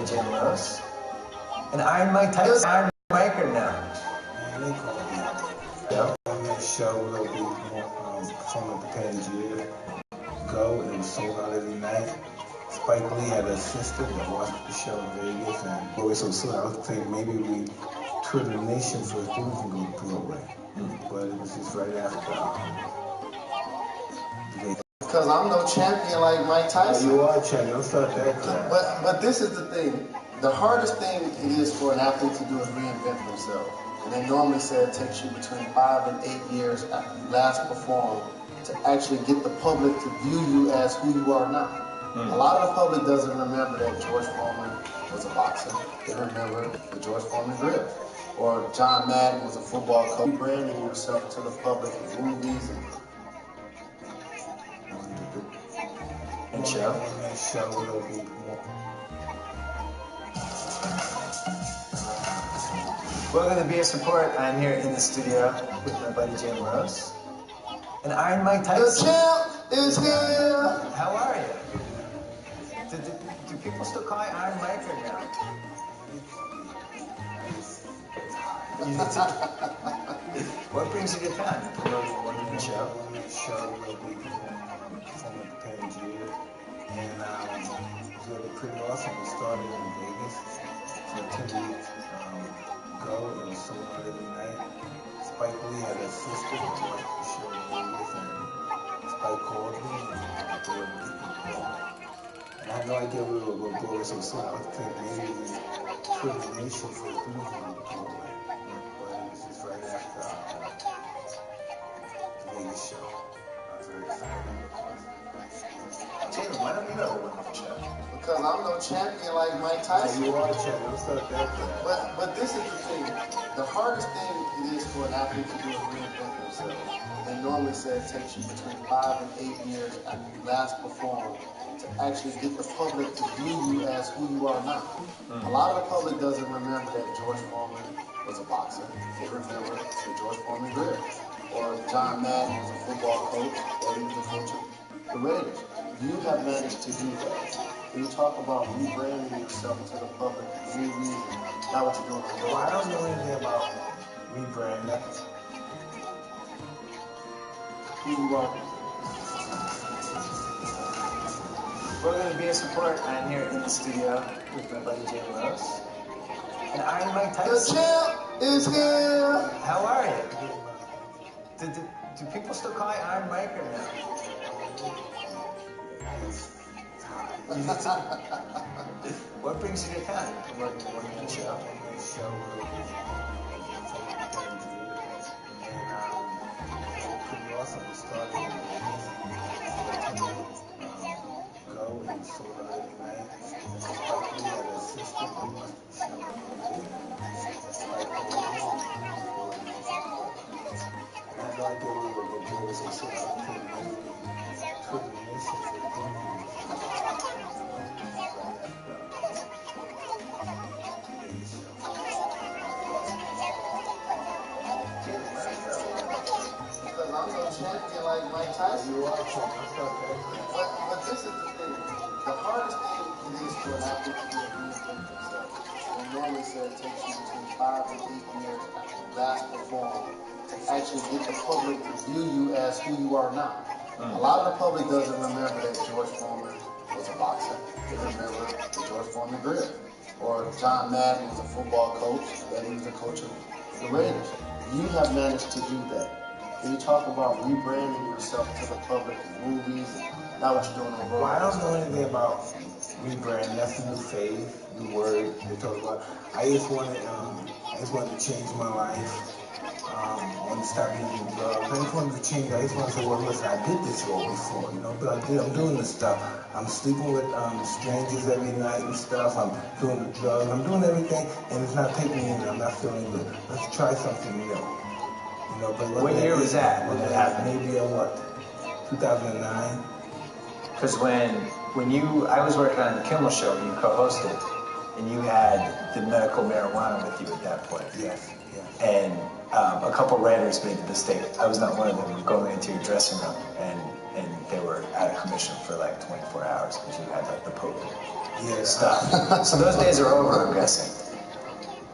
Jim Rose. And Iron Mike Tyson. Iron Mike or no? Man, they call me. Yeah. On that show, we'll be performing at the Tangier. Go, it was sold out every night. Spike Lee had a sister that watched the show in Vegas, and always so soon. I was thinking maybe we tour the nation first, then we can go to Broadway. But it was just right after. Because I'm no champion like Mike Tyson. You are a champion. Don't start that. But this is the thing. The hardest thing it is for an athlete to do is reinvent themselves. And they normally say it takes you between 5 and 8 years after you last performed to actually get the public to view you as who you are now. A lot of the public doesn't remember that George Foreman was a boxer. They remember the George Foreman grip. Or John Madden was a football coach. Branding yourself to the public in movies And show. Will be more. Welcome to BS Report. I'm here in the studio with my buddy Jim Rose. And Iron Mike Tyson. The champ is here. How are you? Do people still call you Iron Mike or no? What brings you to town? You promote one of the show? Show will be performing at the Tangier. And it's really pretty awesome. We started in Vegas for 2 weeks. Go, it was sold out every night. Spike Lee had a sister that watched the show in Vegas, and Spike called me and they were getting involved. And I had no idea we were going to go so soon. I was thinking maybe we tour the nation for a movie on Broadway. But it was just right after the Vegas show. I was very excited. Jim, why don't you go to one show? Because I'm no champion like Mike Tyson. You are a champion. Don't start that. But this is the thing. The hardest thing it is for an athlete to do is reinvent themselves. They normally say it takes you between 5 and 8 years after you last performed to actually get the public to view you as who you are now. A lot of the public doesn't remember that George Foreman was a boxer. They remember the George Foreman grip. Or John Madden was a football coach, or he was the coach of the Raiders. You have managed to do that. When you talk about rebranding yourself to the public, movies, not what you're doing. Well, I don't know anything about rebrand, nothing. Who you are. Welcome to BS Report. I'm here in the studio with my buddy Jim Rose. And Iron Mike The Tyson. champ is here. How are you? Do people still call you Iron Mike or no? What brings you to town? You promote one of the show? Show will be performing at the Tangier. And it's pretty awesome. We started in Vegas for 2 weeks. Go, it was sold out every night. Spike Lee had a sister that watched the show in Vegas. Spike called me. I had no idea we were going to do it so soon. I was thinking maybe we tour the nation for a movie. Because I'm no champion like Mike Tyson. You are a champion. But this is the thing. The hardest thing it is for an athlete to do is reinvent themselves. They normally say it takes you between 5 and 8 years after you last performed to actually get the public to view you as who you are now. A lot of the public doesn't remember that George Foreman was a boxer. They remember the George Foreman grip. Or John Madden was a football coach, that he was the coach of the Raiders. You have managed to do that. When you talk about rebranding yourself to the public in movies, not what you're doing on Broadway. Well, I don't know anything about rebrand. That's a new phase, new word they talk about. I just wanted to change my life. I wanted to stop using drugs. I just wanted to change. I just wanted to say, well, listen, I did this all before, you know, but I'm doing this stuff. I'm sleeping with strangers every night and stuff. I'm doing the drugs. I'm doing everything, and it's not taking me in. I'm not feeling good. Let's try something new. You know, but What year was that when that happened? Maybe 2009. Because I was working on the Kimmel Show, you co-hosted, and you had the medical marijuana with you at that point. Yes. And a couple writers made the mistake. I was not one of them. Going into your dressing room, and they were out of commission for like 24 hours because you had like the Pope Yeah. stuff. So those days are over, I'm guessing.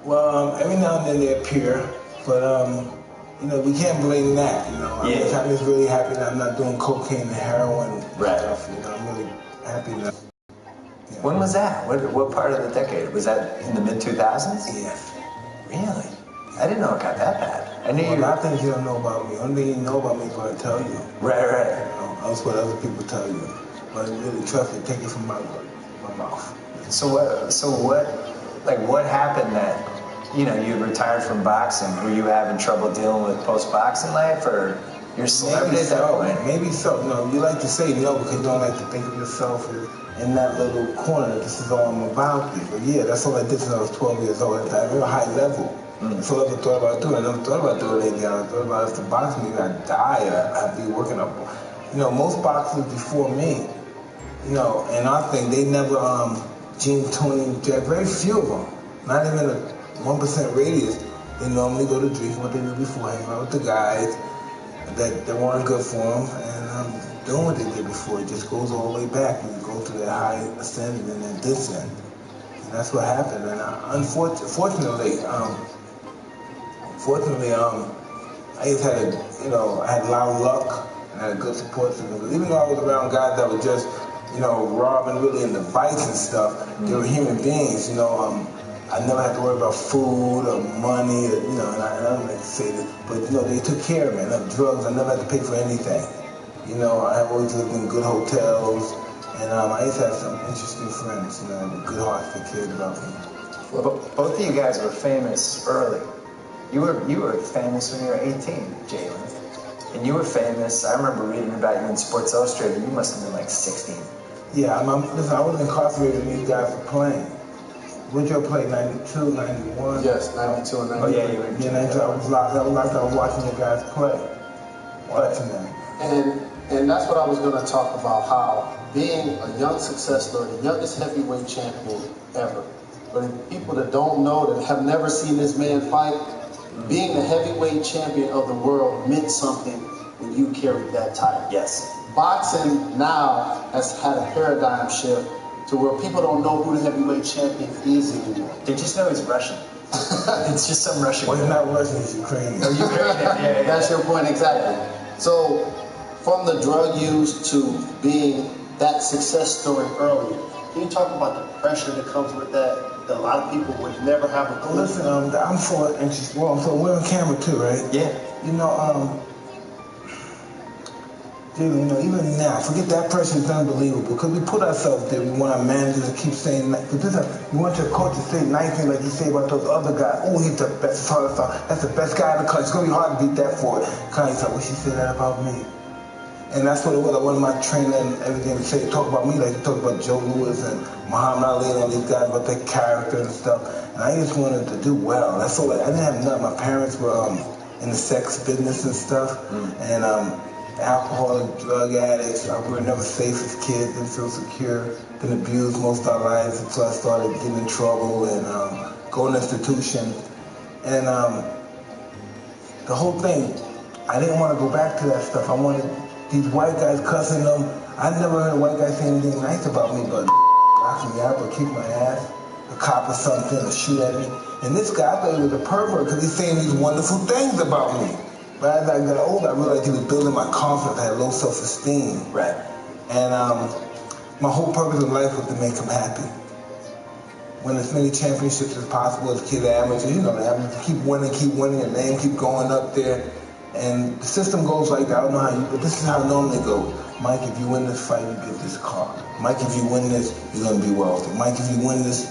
Well, every now and then they appear, but you know, we can't blame that. You know, Yeah. I'm just really happy that I'm not doing cocaine and heroin Right. stuff. You know, I'm really happy that. Yeah. When was that? What part of the decade? Was that in the mid 2000s? Yes. Really? I didn't know it got that bad. I knew Well, you. a lot of things you don't know about me. Only thing you know about me is what I tell you. Right. You know, that's what other people tell you. But really, trust me, take it from my mouth. So what happened that, you know, you retired from boxing? Were you having trouble dealing with post-boxing life, or you're a celebrity at that point? Maybe so. No, you like to say no because you don't like to think of yourself as in that little corner that this is all I'm about. But yeah, that's all I did since I was 12 years old at a real high level. That's all I ever thought about doing. I never thought about doing anything. I thought about if the boxing me, I'd die or I'd be working up. You know, most boxers before me, you know, and I think they never, Gene, Tony, Jack, very few of them, not even a 1% radius, they normally go to drink what they did before, hang out with the guys that weren't good for them, and doing what they did before. It just goes all the way back, and you go through that high ascent and then descent. And that's what happened, and unfortunately, I just had I had a lot of luck and had a good support system. Even though I was around guys that were just, you know, robbing really into fights and stuff, they were human beings, you know. I never had to worry about food or money, or, you know, and I don't like to say this, but, you know, they took care of me. Enough drugs, I never had to pay for anything. You know, I have always lived in good hotels, and I used to have some interesting friends, you know, with good hearts that cared about me. Well, both of you guys were famous early. You were famous when you were 18, Jalen. And you were famous. I remember reading about you in Sports Illustrated. You must have been like 16. Yeah, listen, I was incarcerated when these guys were playing. Would you play 92, 91? Yes, 92 and 93. Oh, yeah, you were. Yeah, 92. I was locked. I was watching the guys play. Watching them. And that's what I was going to talk about, how being a young success story, the youngest heavyweight champion ever. But people that don't know, that have never seen this man fight, being the heavyweight champion of the world meant something when you carried that title. Yes. Boxing now has had a paradigm shift to where people don't know who the heavyweight champion is anymore. They just know he's Russian. It's just some Russian. Well, he's not Russian, he's Ukrainian. Oh, Ukrainian, yeah. That's your point, exactly. So, from the drug use to being that success story earlier, can you talk about the pressure that comes with that a lot of people would never have a clue? Listen, I'm so interested. Well, so we're on camera too, right? Yeah. You know, you know, even now, forget that pressure is unbelievable because we put ourselves there. We want our managers to keep saying, you want your coach to say nice things like you say about those other guys. Oh, he's the best. That's the best guy in the country. It's going to be hard to beat that for it. Kind of like, well, she said that about me. And that's what it was. I wanted my trainer and everything to say, talk about me like you talk about Joe Louis and Muhammad Ali and all these guys about their character and stuff. And I just wanted to do well. That's all. I didn't have nothing. My parents were in the sex business and stuff. And alcoholic, drug addicts. We were never safe as kids. Didn't feel secure. Been abused most of our lives until I started getting in trouble and going to institution. And the whole thing, I didn't want to go back to that stuff. I wanted these white guys cussing them. I never heard a white guy say anything nice about me, but lock me up or kick my ass, a cop or something, or shoot at me. And this guy, I thought he was a pervert because he's saying these wonderful things about me. But as I got older, I realized he was building my confidence. I had low self-esteem. Right. And my whole purpose in life was to make him happy. Win as many championships as possible as a kid, amateur. You know, keep winning, your name keep going up there. And the system goes like that. I don't know how but this is how it normally goes. Mike, if you win this fight, you get this car. Mike, if you win this, you're going to be wealthy. Mike, if you win this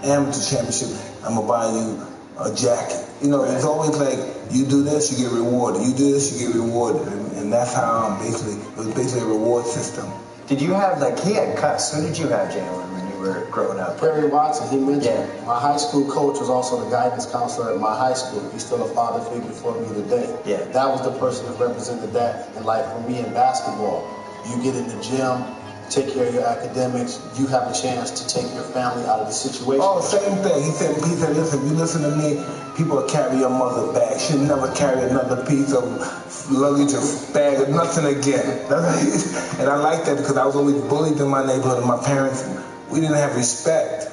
amateur championship, I'm going to buy you a jacket. You know, it's always like, you do this, you get rewarded. You do this, you get rewarded. And that's how it was basically a reward system. Did you have, he had cuts. Who did you have, Jalen, when you were growing up? Perry Watson, he mentioned my high school coach was also the guidance counselor at my high school. He's still a father figure for me today. Yeah. That was the person that represented that in life for me in basketball. You get in the gym, take care of your academics, you have a chance to take your family out of the situation. Oh, same thing. He said, listen, if you listen to me, people will carry your mother bag. She'll never carry another piece of luggage or bag or nothing again. And I like that because I was always bullied in my neighborhood, and my parents, we didn't have respect.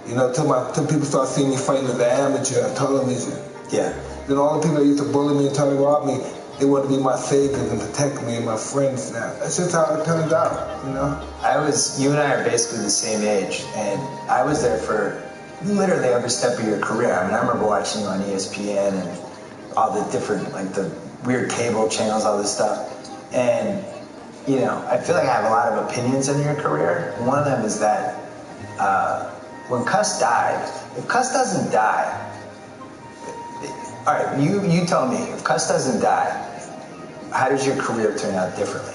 You know, till people started seeing me fighting as an amateur on television. Yeah. Then all the people that used to bully me and try to rob me, they wanted to be my saviors and protect me and my friends now. That's just how it turns out, you know? You and I are basically the same age, and I was there for literally every step of your career. I mean, I remember watching you on ESPN and all the different, like the weird cable channels, all this stuff. And, you know, I feel like I have a lot of opinions on your career. One of them is that when Cuss died, if Cuss doesn't die, all right, you tell me, if Cuss doesn't die, how does your career turn out differently?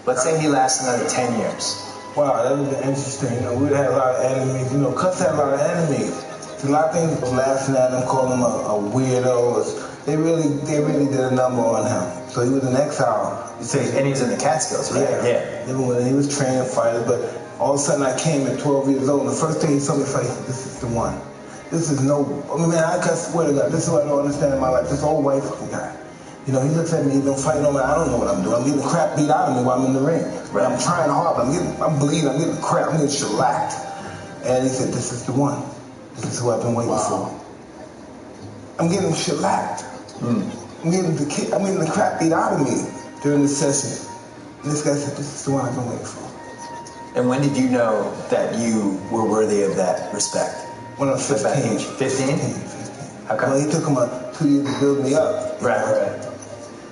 Let's say he lasts another 10 years. Wow, that was interesting. You know, we had a lot of enemies. You know, Cuss had a lot of enemies. A lot of things was laughing at him, calling him a weirdo. They really did a number on him. So he was in exile. And he was in the Catskills, right? Yeah. Even when he was training fighters, but all of a sudden I came at 12 years old, and the first thing he told me, this is the one. This is no, I mean, man, I swear to God, this is what I don't understand in my life. This old white fucking guy. You know, he looks at me, he's been fighting on me, I don't know what I'm doing. I'm getting the crap beat out of me while I'm in the ring. Right. I'm trying hard, but I'm bleeding, I'm getting crap, I'm getting shellacked. And he said, this is the one. This is who I've been waiting for. I'm getting shellacked. I'm getting the crap beat out of me during the session. And this guy said, this is the one I've been waiting for. And when did you know that you were worthy of that respect? When I was 15. 15? How come? Well, he took him 2 years to build me up. Right.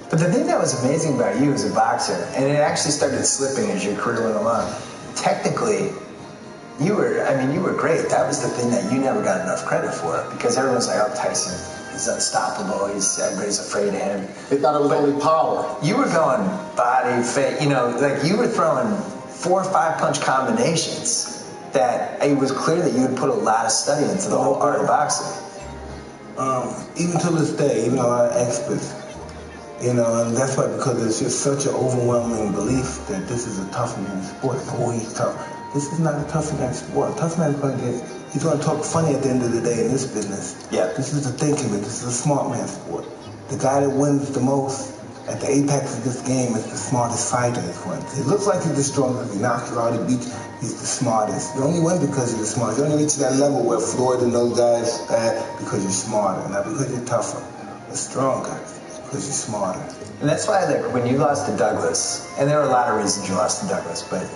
But the thing that was amazing about you as a boxer, and it actually started slipping as your career went along, technically, you were great. That was the thing that you never got enough credit for, because everyone's like, oh, Tyson, he's unstoppable, everybody's afraid of him. They thought it was only power. You were going body, face, like you were throwing 4 or 5 punch combinations that it was clear that you had put a lot of study into the whole art of boxing. Even to this day, even a lot of experts, you know, and that's why, because it's just such an overwhelming belief that this is a tough man's sport. Oh, he's tough. This is not a tough man's sport. A tough man's he's going to talk funny at the end of the day in this business. Yeah. This is the thinking man. This is a smart man's sport. The guy that wins the most at the apex of this game is the smartest fighter that wins. It looks like he's the strongest. He knocks you out, he beats you. He's the smartest. You only win because you're the smartest. You only reach that level where Floyd and those guys at because you're smarter, not because you're tougher or stronger, because you're smarter. And that's why, like, when you lost to Douglas, and there were a lot of reasons you lost to Douglas, but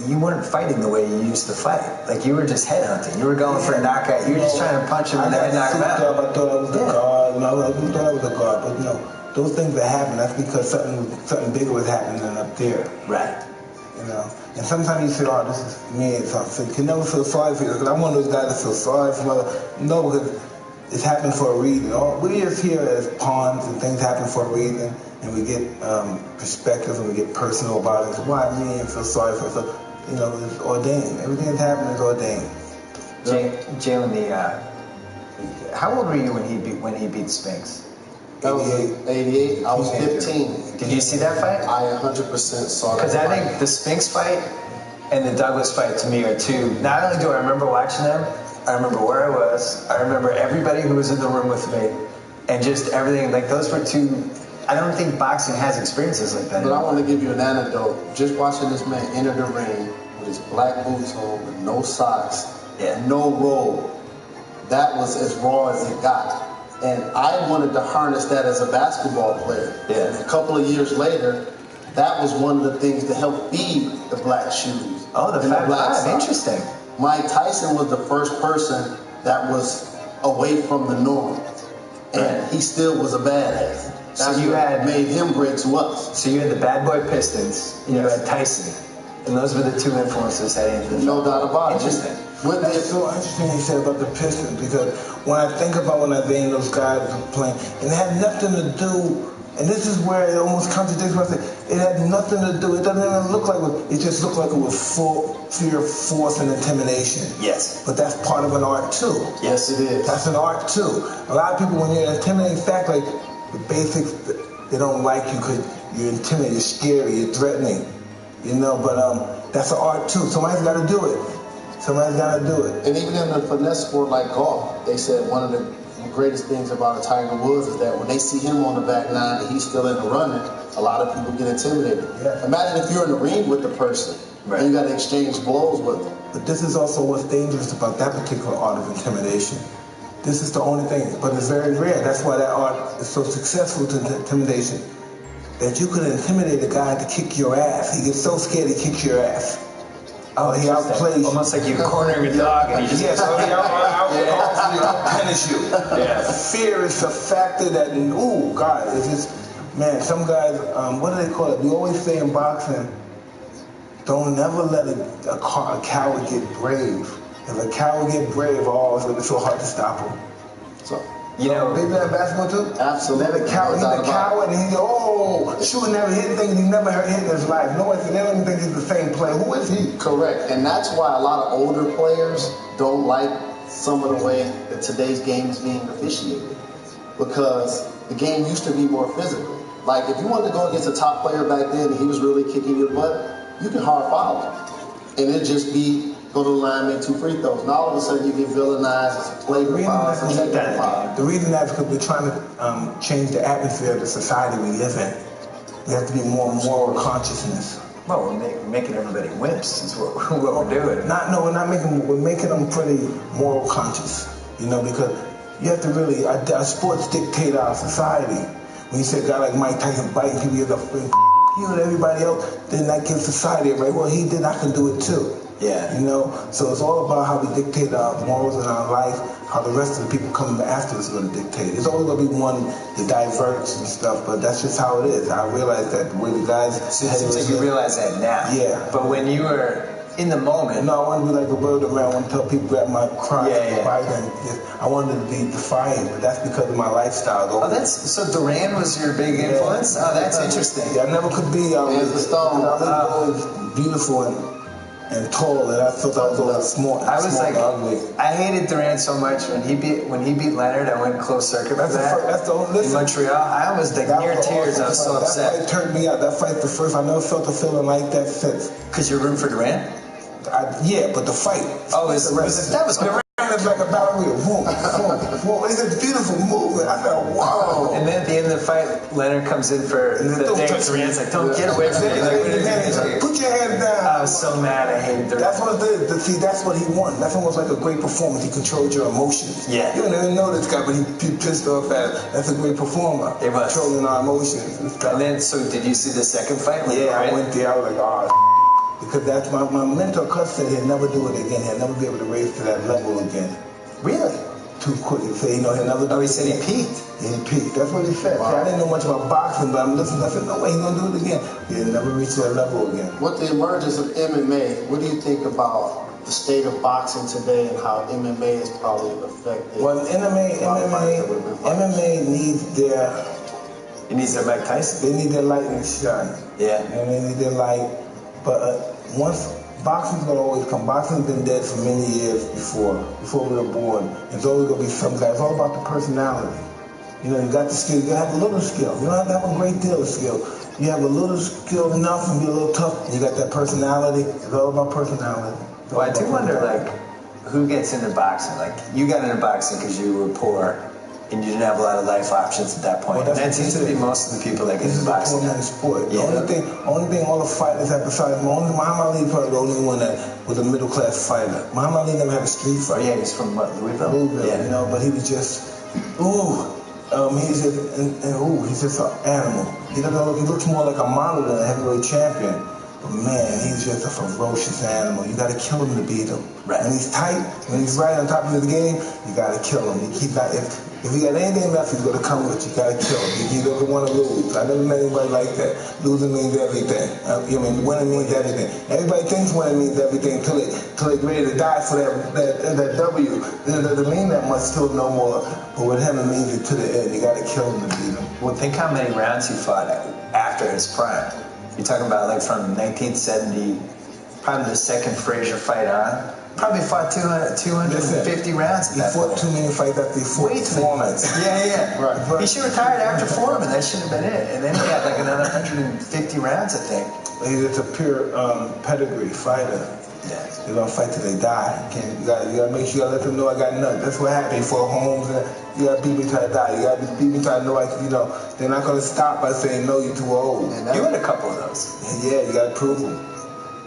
you weren't fighting the way you used to fight. Like, you were just headhunting. You were going for a knockout. You were just trying to punch him and then knock him out. I thought I was the guard. I thought I was a guard, but those things that happen, that's because something bigger was happening up there. Right. You know, and sometimes you say, oh, this is me, and something. You can never feel sorry for you, because I'm one of those guys that feel sorry for others. No, because it's happened for a reason. We just here as pawns, and things happen for a reason, and we get perspective, and we get personal about it. So why me, and feel sorry for it? You know, it's ordained. Everything that's happening is ordained. Jalen, how old were you when he beat Spinks? That was 88. I was 15. Did you see that fight? I 100% saw that. Because I think the Spinks fight and the Douglas fight to me are two. Not only do I remember watching them, I remember where I was. I remember everybody who was in the room with me, and just everything. Like, those were two. I don't think boxing has experiences like that. But I want to give you an anecdote. Just watching this man enter the ring with his black boots on, with no socks, no robe. That was as raw as it got. And I wanted to harness that as a basketball player. Yeah. And a couple of years later, that was one of the things to help feed the black shoes. Oh, the Fab Five. Interesting. Mike Tyson was the first person that was away from the norm. And he still was a badass. That's what made him great to us. So you had the Bad Boy Pistons, and you had Tyson. And those were the two influences heading into the film. No doubt about it. Interesting. That's so interesting you said about the Pistons, because when I think about when I've been those guys were playing, and it had nothing to do, and this is where it almost contradicts what I say, it had nothing to do, it doesn't even look like it just looked like it was full fear, force, and intimidation. Yes. But that's part of an art too. Yes, it is. That's an art too. A lot of people, when you're intimidating, fact, like the basics, they don't like you because you're intimidated, you're scary, you're threatening. You know, but that's an art too. Somebody's got to do it. Somebody's got to do it. And even in the finesse sport like golf, they said one of the greatest things about a Tiger Woods is that when they see him on the back nine and he's still in the running, a lot of people get intimidated. Yeah. Imagine if you're in the ring with the person and you got to exchange blows with them. But this is also what's dangerous about that particular art of intimidation. This is the only thing, but it's very rare. That's why that art is so successful to intimidation. That you could intimidate a guy to kick your ass. He gets so scared he kicks your ass. Oh, he outplays you. Almost like you cornering a dog and he just... Yes, so he outpunish you. Yeah. Fear is a factor that, ooh, God, it's just, man, some guys, what do they call it? We always say in boxing, don't never let a coward get brave. If a coward get brave, oh, it's going to be so hard to stop him. So, you know, they play basketball too? Absolutely. He's a coward, and he's shooting never hit things he never hit in his life. No one, they don't even think he's the same player. Who is he? Correct. And that's why a lot of older players don't like some of the way that today's game is being officiated. Because the game used to be more physical. Like, if you wanted to go against a top player back then and he was really kicking your butt, you can hard foul him. And it'd just be go to the line, make 2 free throws. Now all of a sudden you get villainized as a flavor foul, as a technical foul. The reason that's because we're trying to change the atmosphere of the society we live in. We have to be more moral consciousness. Well, we're making everybody wimps is what we're doing. We're not making, we're making them pretty moral conscious. You know, because you have to really, our sports dictate our society. When you say a guy like Mike Tyson biting people, you're you and everybody else, then that gives society a right. Well, he did, I can do it too. Yeah. You know, so it's all about how we dictate our morals in our life, how the rest of the people coming after us are going to dictate. It's always going to be one that diverts and stuff, but that's just how it is. I realize that the way the guys... So it seems like you realize that now. Yeah. But when you were in the moment... No, I want to be like a bird around. I want to tell people grab my crotch and bite them. I wanted to be defiant, but that's because of my lifestyle. So Duran was your big influence? Oh, that's interesting. Yeah, I never could be... I was always beautiful and tall, and I thought I was all small. Ugly. I hated Durant so much when he beat Leonard. I went closed circuit for that. In Montreal, I almost near tears. I was so upset. That fight turned me out. That fight, the first, I never felt a feeling like that since. Because you're rooting for Durant? Yeah, but the fight. Oh, that was Durant is like a ballerina. Boom, boom, boom. It's a beautiful movement. I thought, wow. And then at the end of the fight, Leonard comes in for the thing. Durant's like, don't get away from me. Like, put your hands down. I was so mad. I hated Durant. That's what it is. See, that's what he won. That's almost like a great performance. He controlled your emotions. Yeah. You don't even know this guy, but he pissed off at it. That's a great performer. It was. Controlling our emotions and stuff. And then, so did you see the second fight? Yeah, I went there. I was like, because that's my mentor coach said he'll never do it again. He'll never be able to raise to that level again. Really? Too quick. He said, he'll never do it. He said he peaked. He peaked. That's what he said. Wow. See, I didn't know much about boxing, but I'm listening. I said, no way, he's going to do it again. He'll never reach that level again. With the emergence of MMA, what do you think about the state of boxing today and how MMA is probably affected? Well, MMA needs their... It needs their Mike Tyson. They need their lightning shine. Yeah. And they need their light. But once... Boxing's gonna always come. Boxing's been dead for many years before we were born. There's always gonna be some guy. It's all about the personality. You know, you got the skill. You gotta have a little skill. You don't have to have a great deal of skill. You have a little skill enough and be a little tough. And you got that personality. It's all about personality. Well, I do wonder, like, who gets into boxing? Like, you got into boxing because you were poor and you didn't have a lot of life options at that point. Well, that seems to be most of the people that get into boxing. This is a poor man's sport. Yeah. The only thing all the fighters have besides Muhammad Ali probably the only one that was a middle class fighter. Muhammad Ali never had a street fight. Yeah, he's from what, Louisville? Louisville, yeah. You know, but he was just he's just an animal. He looks more like a model than a heavyweight champion. But man, he's just a ferocious animal. You gotta kill him to beat him. Right. When he's tight, when he's right on top of the game, you gotta kill him. If he got anything left, he's gonna come with you. You gotta kill him. He doesn't want to lose. I never met anybody like that. Losing means everything. Winning means everything. Everybody thinks winning means everything until they ready to die for that W. It doesn't mean that much to him no more. But with him, it means it to the end. You gotta kill him to beat him. Well, think how many rounds he fought after his prime. You're talking about like from 1970, probably the second Frazier fight on. Probably fought 250 rounds. He fought too many fights after he fought Foreman. Yeah. Right. He should have retired after Foreman. That should have been it. And then he had like another 150 rounds, I think. He's just a pure pedigree fighter. Yeah. They're gonna fight till they die. You gotta make sure you gotta let them know I got nothing. That's what happened for homes. You gotta beat me till I die. You gotta beat me till I know they're not gonna stop by saying no, you're too old. You had a couple of those. Yeah, you gotta prove them.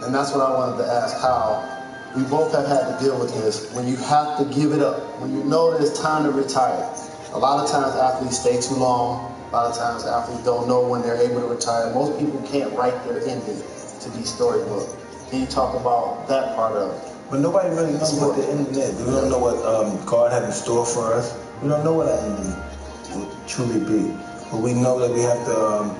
And that's what I wanted to ask, how we both have had to deal with this. When you have to give it up, when you know that it's time to retire. A lot of times athletes stay too long. A lot of times athletes don't know when they're able to retire. Most people can't write their ending to be storybook. Can you talk about that part of it? But nobody really knows what the ending is. We don't know what God has in store for us. We don't know what our ending will truly be. But we know that we have to,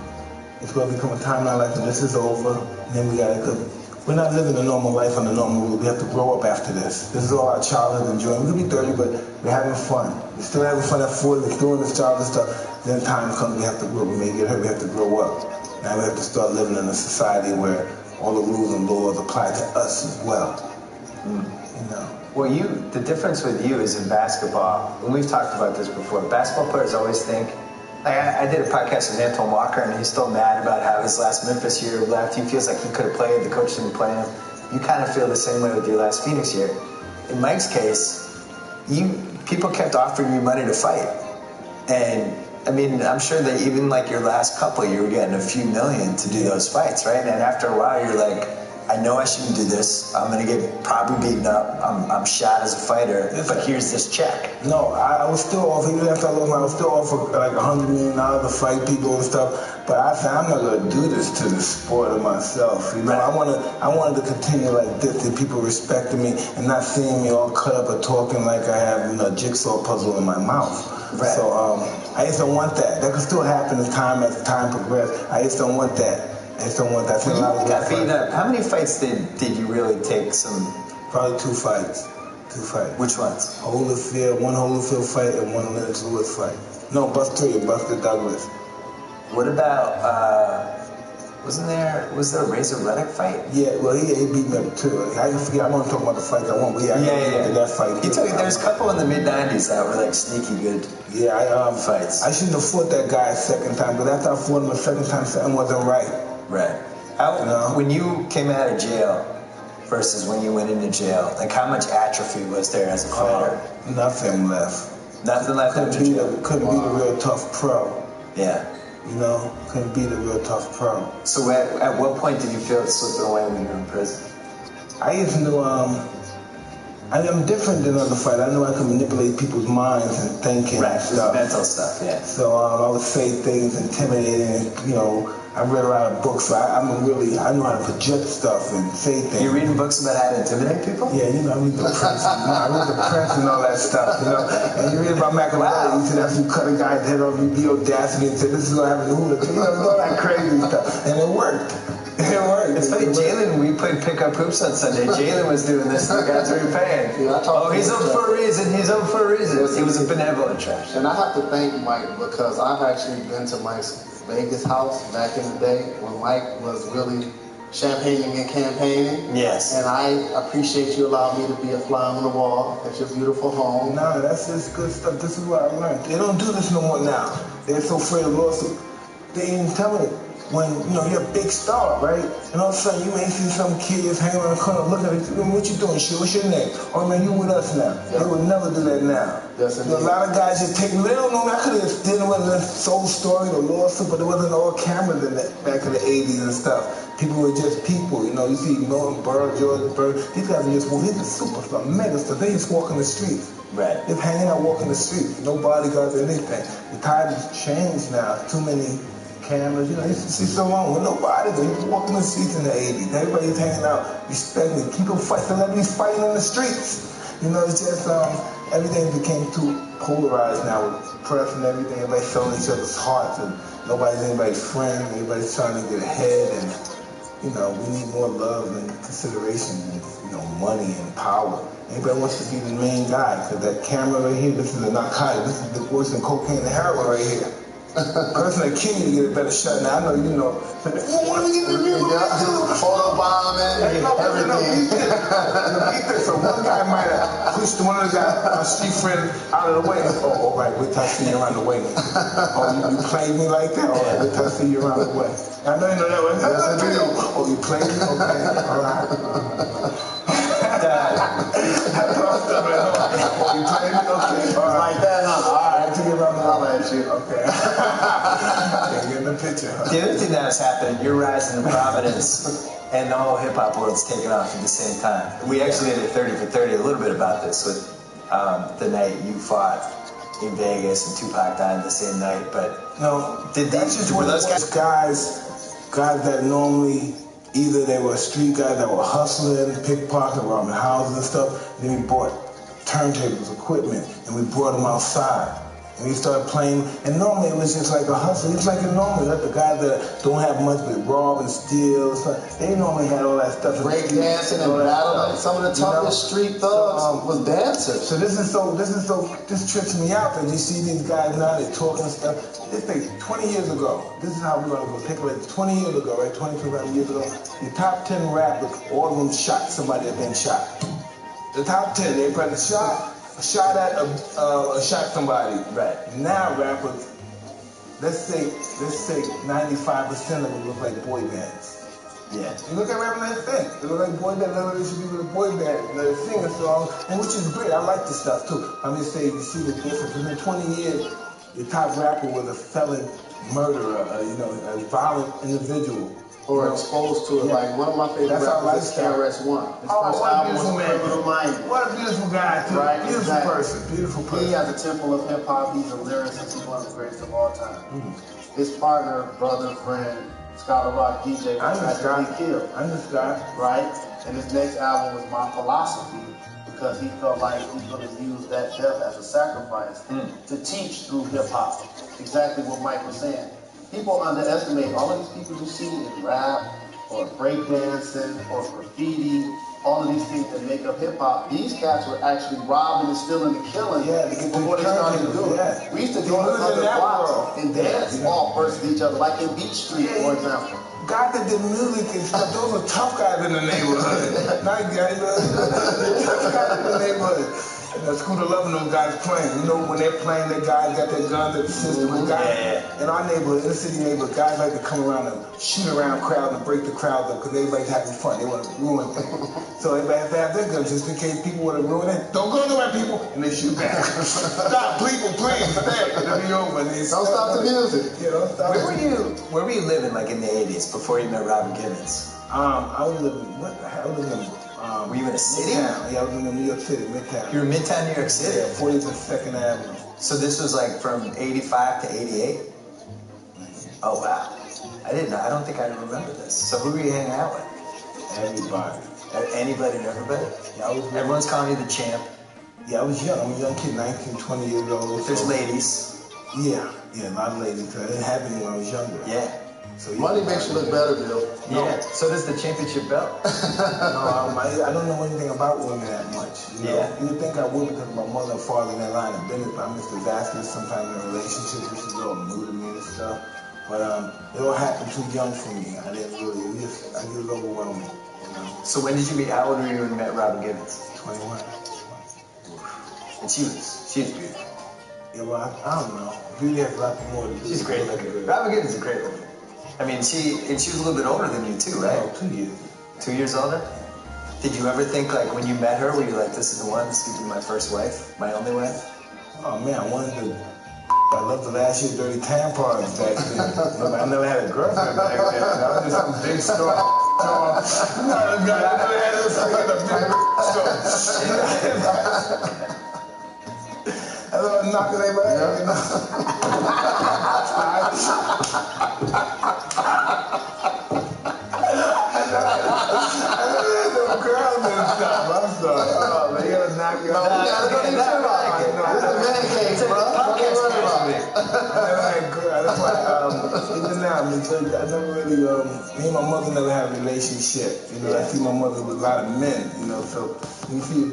it's going to become a time in our life and this is over. And then we got to, we're not living a normal life on the normal road. We have to grow up after this. This is all our childhood enjoyment. We could be 30, but we're having fun. We're still having fun at 40. We're doing this childish stuff. Then time comes, we have to grow. We may get hurt. We have to grow up. Now we have to start living in a society where all the rules and laws apply to us as well. You know. Well, the difference with you is in basketball, and we've talked about this before, basketball players always think, I did a podcast with Antoniou, and he's still mad about how his last Memphis year left. He feels like he could have played, the coach didn't play him. You kind of feel the same way with your last Phoenix year. In Mike's case, people kept offering you money to fight. And I mean, I'm sure that even like your last couple, you were getting a few million to do those fights, right? And after a while, you're like, I know I shouldn't do this. I'm going to get probably beaten up. I'm shot as a fighter, but here's this check. No, I was still offer, even after I lost, I was still offer like $100 million to fight people and stuff. But I said, I'm not going to do this to the sport of myself. You know, I wanted to continue like this, that people respected me and not seeing me all cut up or talking like I have a jigsaw puzzle in my mouth. Right. So I just don't want that. That could still happen as time progresses. I just don't want that. I just don't want that. When you got beat up, how many fights did you really take some? Probably 2 fights. 2 fights. Which ones? Holyfield, one Holyfield fight and one Lennox Lewis fight. No, Buster Douglas. What about, was there a Razor Reddick fight? Yeah, well, he beat me up too. I forget, I'm gonna talk about the fight I won. Yeah. That fight. There's a couple in the mid-90s that were like sneaky good fights. I shouldn't have fought that guy a second time, but after I fought him a second time, something wasn't right. Right. When you came out of jail versus when you went into jail, like how much atrophy was there as a fighter? Nothing left. Nothing left after jail? Couldn't be the real tough pro. Yeah. You know, couldn't be the real tough pro. So at what point did you feel it slipping away when you were in prison? I just knew, I'm different than other fighters. I knew I could manipulate people's minds and thinking and stuff. Mental stuff, yeah. So I would say things intimidating, I read a lot of books, so I know how to project stuff and say things. You're reading books about how to intimidate people? Yeah, I read the press. I read the press and all that stuff, And you read about Machiavelli, he said after you cut a guy's head off, you be audacity and say, this is going to happen to who? All that crazy stuff. And it worked. It worked. It's funny, Jalen, we played pickup hoops on Sunday. Jalen was doing this, and the guys were paying. He's up for a reason, he's up for a reason. He was a benevolent trash. And I have to thank Mike because I've actually been to Mike's Vegas house back in the day when Mike was really champagning and campaigning. Yes. And I appreciate you allowing me to be a fly on the wall at your beautiful home. No, that's just good stuff. This is what I learned. They don't do this no more now. They're so afraid of lawsuit. They ain't tell me. When, you're a big star, right? And all of a sudden you may see some kids hanging around the corner looking at you, what you doing, shit? What's your name? Oh, man, you with us now. They would never do that now. Yes, a lot of guys just take, they don't know, I could have dealing with a soul story or lawsuit, but it wasn't all cameras in that back in the 80s and stuff. People were just people, you see Milton Berg, George Berg, these guys are just, these are superstars, megastars, they just walking the streets. Right. Just hanging out, walking the streets. No bodyguards or anything. The tide has changed now. Too many cameras, you used to see someone with nobody, but he was walking the streets in the 80s. Everybody's hanging out, respecting, people fight, celebrities fighting in the streets. It's just, everything became too polarized now with press and everything. Everybody's showing each other's hearts, and nobody's anybody's friend. Everybody's trying to get ahead, and, we need more love and consideration and, money and power. Everybody wants to be the main guy, because that camera right here, this is a narcotic. This is worse than cocaine and heroin right here. person that killed you to get a better shot. Now I know you know. You want to get the music? Photobombing, everything. So one guy might have pushed one of the guys, my street friend, out of the way. Oh, all right, wait till I see you around the way. Oh, you played me like that? All right, wait till I see you around the way. I know you know that one. Oh, you played me? Okay, all right. Oh, you played me? Okay, all right. Like that, huh? All right, To get around the I'll way. let you. Okay. Yeah, get in the picture. Huh? The other thing that was happening, you're rising to prominence, and the whole hip hop world's taking off at the same time. We actually did a 30 for 30 a little bit about this with the night you fought in Vegas and Tupac died the same night. But No, did that's just were one of those those guys that normally either they were street guys that were hustling, pickpocketing, robbing houses and stuff. Then we bought turntables, equipment, and we brought them outside. And we started playing, and normally it was just like a hustle. It's like a normal, like the guys that don't have much but rob and steal. They normally had all that stuff. Break dancing and battling. Some of the toughest street thugs was dancers. So this trips me out because you see these guys now, they talking stuff. This thing, 20 years ago, this is how we're going to go. Take it like 20 years ago, right? 25 years ago. The top 10 rappers, all of them shot somebody that been shot. The top 10, they probably shot somebody. Right. Now rappers, let's say 95% of them look like boy bands. Yeah. You look at rappers like that, they look like boy bands. They should be with a boy band. They sing a song, and which is great. I like this stuff too. I'm just saying, you see the difference. Within 20 years, the top rapper was a felon murderer, a violent individual. Or exposed to it. Yeah. Like one of my favorite That's our rappers is lifestyle. KRS-One. His Oh, first what a album was beautiful man. Criminal Minded. What a beautiful guy, too. Right, Beautiful exactly. person. Beautiful person. He has a temple of hip hop. He's a lyricist. He's one of the greatest of all time. His partner, brother, friend, Scholar Rock DJ was tragically killed. I'm this guy. Right? And his next album was My Philosophy because he felt like he was going to use that death as a sacrifice to teach through hip hop. Exactly what Mike was saying. People underestimate all of these people you see in rap or breakdancing or graffiti, all of these things that make up hip hop. These cats were actually robbing and stealing and killing before they started to do it. Yeah. We used to go to other blocks and dance all versus each other, like in Beach Street, for example. Guys that did music and stuff, those were tough guys in the neighborhood. Nice guys, tough guys in the neighborhood. And the School of Loving those guys playing. You know, when they're playing, their guys got their guns at the system. And guys in our neighborhood, in the city neighborhood, guys like to come around and shoot around crowds and break the crowds up because everybody's having fun. They want to ruin things. So everybody has to have their guns just in case people want to ruin it. Don't go nowhere, people. And they shoot back. Stop, people, please, stay. It'll be over. Don't stop the music. Yeah, don't stop. Where were you living like in the 80s before you met Robin Gibbons? I was living, were you in a city? Midtown. Yeah, I was in New York City, Midtown. You were in Midtown, New York City? Yeah, 42nd Avenue. So this was like from 85 to 88? Oh, wow. I didn't know. I don't think I remember this. So who were you hanging out with? Everybody. Anybody and everybody? Yeah, Everyone's calling you the champ. Yeah, I was young. I'm a young kid, 19, 20 years old. There's ladies. Yeah, a lot of ladies. I didn't have any when I was younger. Yeah. So, Money makes you look better, Bill. Yeah. So does the championship belt. No, I don't know anything about women that much. You know? You would think I would because my mother and father in that line of business, but I'm just disastrous sometimes in relationships, which is all new to me and stuff. But it all happened too young for me. I didn't really, I get overwhelmed. So when did you meet, how old were you when you met Robin Gibbons? 21. And she was beautiful. Yeah, well, I don't know. Beauty has a lot more to do. She's great looking. Robin Gibbons is a great looking. I mean, she was a little bit older than you too, right? Oh, 2 years. 2 years older? Did you ever think, like, when you met her, were you like, this is the one, this could be my first wife, my only wife? Oh, man, I loved the last year dirty tampons back then. I never had a girlfriend back then. I was just some big strong. I never had a strong. I was knocking everybody out, you know. Girls and stuff. I'm sorry. Oh, man, you gotta knock it out. This is a man cave, bro. Don't get worried about it. That's why, even now, I never really, me and my mother never had a relationship. You know, I see my mother with a lot of men, you know, so when you see the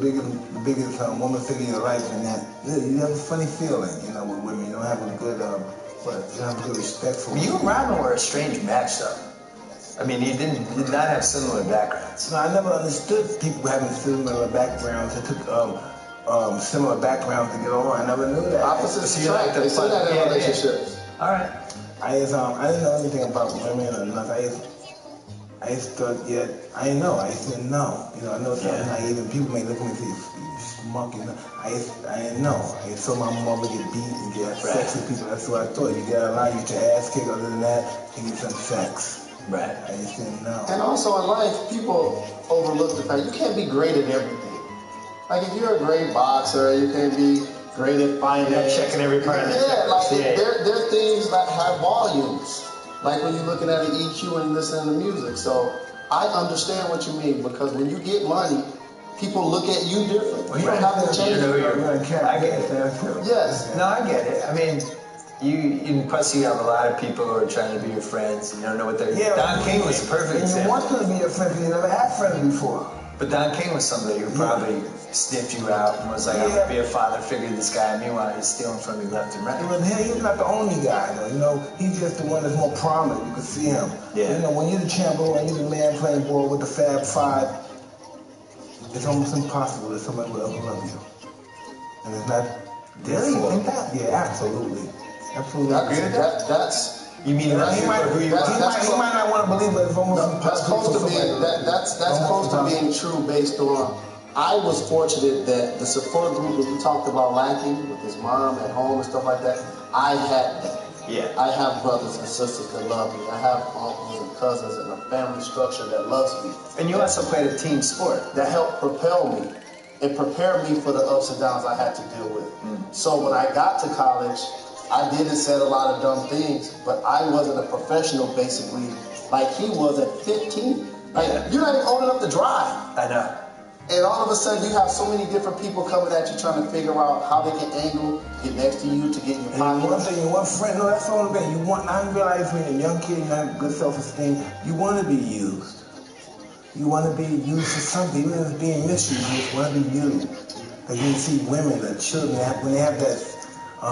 biggest woman figure in your life and that, you have a funny feeling, you know, with women. You don't have a good but you have to be respectful. You and Ryman were a strange match, though. I mean, you did not have similar backgrounds. No, I never understood people having similar backgrounds. It took similar backgrounds to get on. I never knew that. Opposites attract. They say that in relationships. All right. I didn't know anything about women or nothing. I used to, I didn't know. I used to know. You know, I know something naive, and people may look at me and say, you monkey. I didn't know. I saw my mother get beat and get sex with people. That's what I thought. You get a lot, you get your ass kicked. Other than that, you get some sex. Right. I just didn't know. And also in life, people overlook the fact you can't be great at everything. Like if you're a great boxer, you can't be great at finance. You're not checking every part of the there are things that have volumes. Like when you're looking at an EQ and listening to music. So I understand what you mean, because when you get money, people look at you different. Well, you don't have to change. I get it. Yes. No, I get it. I mean, plus you have a lot of people who are trying to be your friends. You don't know what they're. Yeah, Don King was a perfect example. You want them to be your friend because you never had friends before. But Don King was somebody who probably sniffed you out and was like, I'm going to be a father figure to this guy. Meanwhile, he's stealing from you left and right. He's not the only guy, though. You know, he's just the one that's more prominent. You can see him. Yeah. You know, when you're the champion, when you're the man playing ball with the Fab Five, it's almost impossible that somebody will ever love you. And it's not. Really? You think that? Yeah, absolutely. Absolutely. That's. You mean he might not want to believe, but it's almost impossible. That's close to being true based on. I was fortunate that the support group that we talked about lacking with his mom at home and stuff like that, I had that. Yeah. I have brothers and sisters that love me. I have uncles and cousins and a family structure that loves me. And you also played a team sport. That helped propel me and prepare me for the ups and downs I had to deal with. So when I got to college, I did and said a lot of dumb things, but I wasn't a professional basically like he was at 15. Like, you're not even old enough to drive. I know. And all of a sudden you have so many different people coming at you trying to figure out how they can angle, get next to you to get in your pocket. One thing, you want friend, no, that's the only thing. I realize when you're a young kid, you have good self-esteem, you want to be used. You want to be used for something, even if it's being misused, you just want to be used. Like you see women, the children, when they have that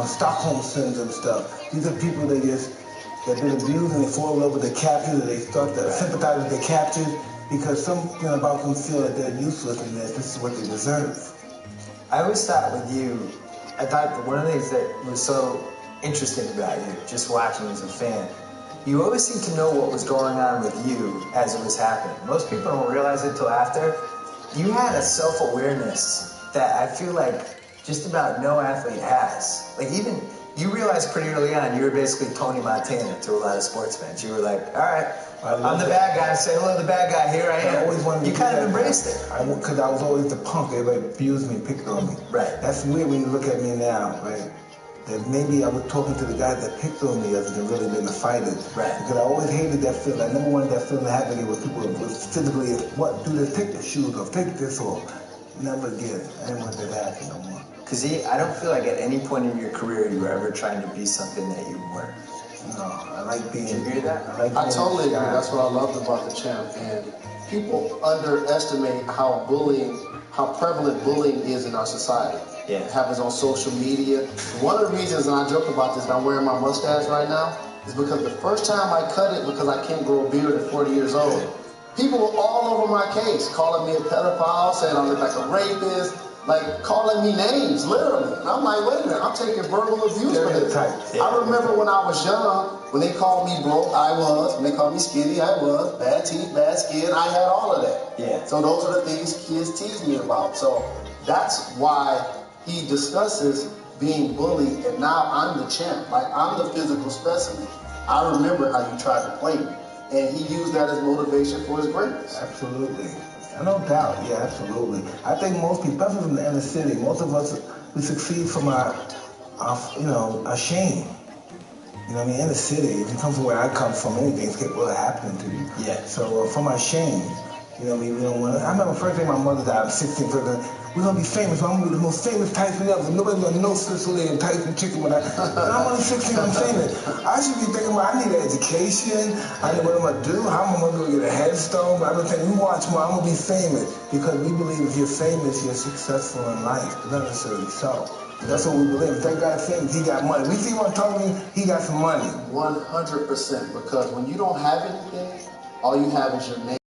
Stockholm syndrome stuff. These are people that they've been abused and they fall in love with the captors, and they start to sympathize with the captors because something about them feel that they're useless and that this is what they deserve. I always thought with you, I thought that one of the things that was so interesting about you, just watching as a fan, you always seemed to know what was going on with you as it was happening. Most people don't realize it till after. You had a self-awareness that I feel like just about no athlete has. Like even, you realized pretty early on, you were basically Tony Montana to a lot of sports fans. You were like, all right, I'm the bad guy. Say hello to the bad guy. Here I am. I always wanted you kind of embraced it. Because I was always the punk. Everybody abused me, picked on me. Right. That's weird when you look at me now, right? That maybe I was talking to the guys that picked on me other than really being a fighter. Right. Because I always hated that feeling. I never wanted that feeling to happen again where people would physically, what, do this, take the shoes off, take this off. Never again. I didn't want that to happen no more. Because I don't feel like at any point in your career you were ever trying to be something that you weren't. No, I like being. Did you hear that? I totally agree. That's what I loved about the champ. And people underestimate how prevalent bullying is in our society. Yeah. It happens on social media. One of the reasons, and I joke about this, and I'm wearing my mustache right now, is because the first time I cut it, because I can't grow a beard at 40 years old, people were all over my case, calling me a pedophile, saying I look like a rapist, like calling me names, literally. And I'm like, wait a minute, I'm taking verbal abuse for this. I remember when I was young, when they called me broke, I was. When they called me skinny, I was. Bad teeth, bad skin, I had all of that. Yeah. So those are the things kids tease me about. So that's why he discusses being bullied, and now I'm the champ. Like, I'm the physical specimen. I remember how you tried to play me. And he used that as motivation for his greatness. Absolutely. No doubt, yeah, absolutely. I think most people, especially from the inner city, most of us, we succeed from our shame. You know what I mean? In the city, if you come from where I come from, anything's capable of happening to you. Yeah. So from our shame, you know what I mean? We don't want to. I remember the first day my mother died, I'm 16, we're going to be famous. I'm going to be the most famous Tyson ever. Nobody's going to know Sicily and Tyson chicken when I'm only 16, I'm famous. I should be thinking, well, I need an education. I know what I'm going to do. How am I going to get a headstone? But I've been thinking, you watch more, I'm going to be famous. Because we believe if you're famous, you're successful in life. Not necessarily so. That's what we believe. If they got fame, he got money. We see one talking to me, he got some money. 100%. Because when you don't have anything, all you have is your name.